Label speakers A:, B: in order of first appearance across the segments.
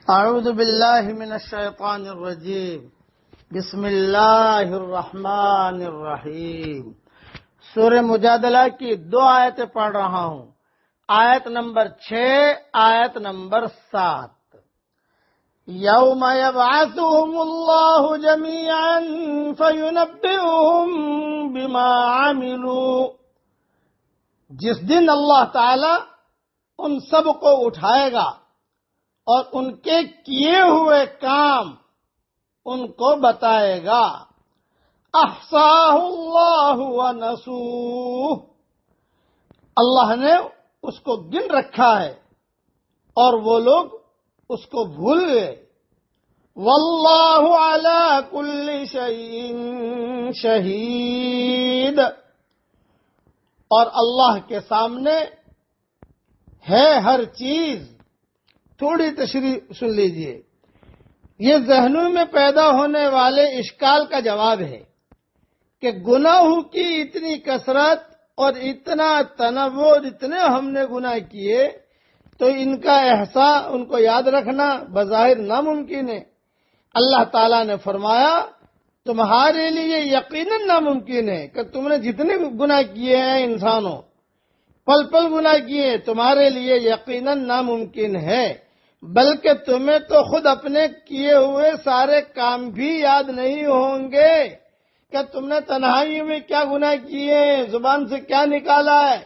A: اعوذ باللہ من الشیطان الرجیم بسم اللہ الرحمن الرحیم۔ سورہ مجادلہ کی 2 آیتیں پڑھ رہا ہوں، آیت نمبر 6، آیت نمبر 7۔ یوم یبعثهم اللہ جمیعا فینبئهم بما عملوا، جس دن اللہ تعالی ان سب کو اٹھائے گا اور ان کے کیے ہوئے کام ان کو بتائے گا۔ احصاہ اللہ ونسوہ، اللہ نے اس کو گن رکھا ہے اور وہ لوگ اس کو بھول گئے۔ واللہ علی کل شیء شہید، اور اللہ کے سامنے ہے ہر چیز۔ تھوڑی تشریح سن لیجئے، یہ ذہنوں میں پیدا ہونے والے اشکال کا جواب ہے کہ گناہوں کی اتنی کثرت اور اتنا تنوع، اتنے ہم نے گناہ کیے تو ان کا احصاء، ان کو یاد رکھنا بظاہر ناممکن ہے۔ اللہ تعالیٰ نے فرمایا تمہارے لیے یقیناً ناممکن ہے کہ تم نے جتنے گناہ کیے ہیں انسانوں، پل پل گناہ کیے، تمہارے لیے یقیناً ناممکن ہے، بلکہ تمہیں تو خود اپنے کیے ہوئے سارے کام بھی یاد نہیں ہوں گے کہ تم نے تنہائی میں کیا گناہ کیے ہیں، زبان سے کیا نکالا ہے،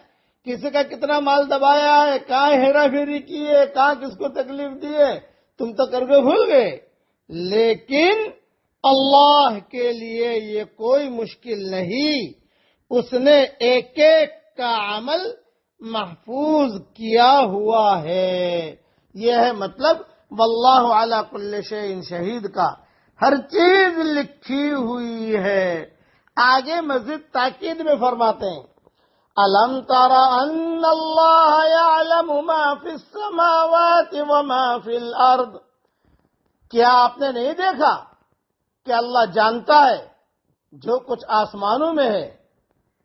A: کسی کا کتنا مال دبایا ہے، کہاں ہیرا پھیری کی ہے، کہاں کس کو تکلیف دی ہے، تم تو کر کے بھول گئے۔ لیکن اللہ کے لیے یہ کوئی مشکل نہیں، اس نے ایک ایک کا عمل محفوظ کیا ہوا ہے۔ یہ ہے مطلب واللہ علی کل شیء شہید کا، ہر چیز لکھی ہوئی ہے۔ آگے مزید تاکید میں فرماتے ہیں الم تر ان اللہ یعلم ما فی السماوات وما فی الارض، کیا آپ نے نہیں دیکھا کہ اللہ جانتا ہے جو کچھ آسمانوں میں ہے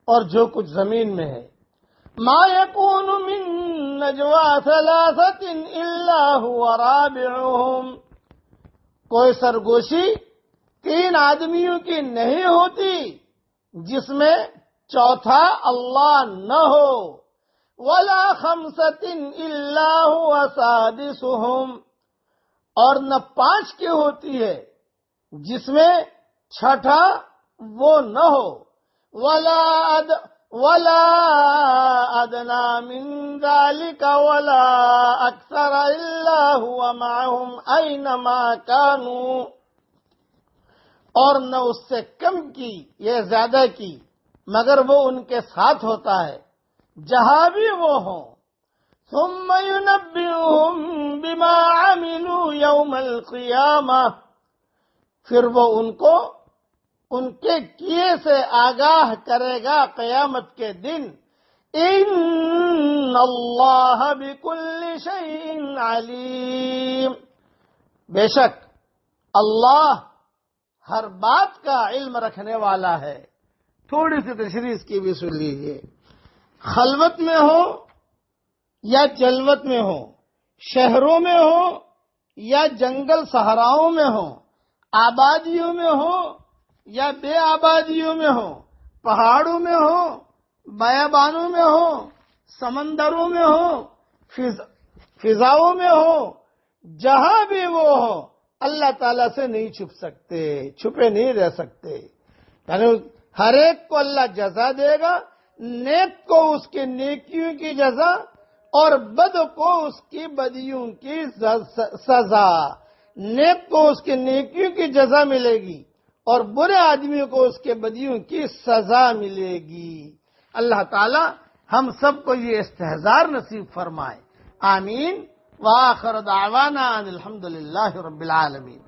A: اور جو کچھ زمین میں ہے۔ ما يكون من نجوى 3 الا هو رابعهم، کوئی سرگوشی 3 آدمیوں کی نہیں ہوتی جس میں چوتھا اللہ نہ ہو۔ ولا 5 الا هو سادسهم، اور نہ 5 کی ہوتی ہے جس میں چھٹا وہ نہ ہو۔ ولا ادنى من ذلك ولا اکثر الا هو معهم اينما كانوا، اور نہ اس سے کم کی یا زیادہ کی مگر وہ ان کے ساتھ ہوتا ہے جہاں بھی وہ ہوں۔ ثم ينبئهم بما عملوا يوم القيامة، پھر وہ ان کو ان کے کیے سے آگاہ کرے گا قیامت کے دن۔ ان اللہ بکل شیء علیم، بے شک اللہ ہر بات کا علم رکھنے والا ہے۔ تھوڑی سی تشریح اس کی بھی سن لیجیے۔ خلوت میں ہو یا جلوت میں ہو، شہروں میں ہو یا جنگل صحراؤں میں ہو، آبادیوں میں ہو یا بے آبادیوں میں ہو، پہاڑوں میں ہو، بیابانوں میں ہو، سمندروں میں ہو، فضاؤں میں ہو، جہاں بھی وہ ہو اللہ تعالیٰ سے نہیں چھپ سکتے، چھپے نہیں رہ سکتے۔ یعنی ہر ایک کو اللہ جزا دے گا، نیک کو اس کی نیکیوں کی جزا اور بد کو اس کی بدیوں کی سزا۔ نیک کو اس کی نیکیوں کی جزا ملے گی اور برے آدمیوں کو اس کے بدیوں کی سزا ملے گی۔ اللہ تعالی ہم سب کو یہ استحضار نصیب فرمائے، آمین۔ وآخر دعوانا ان الحمد للہ رب العالمین۔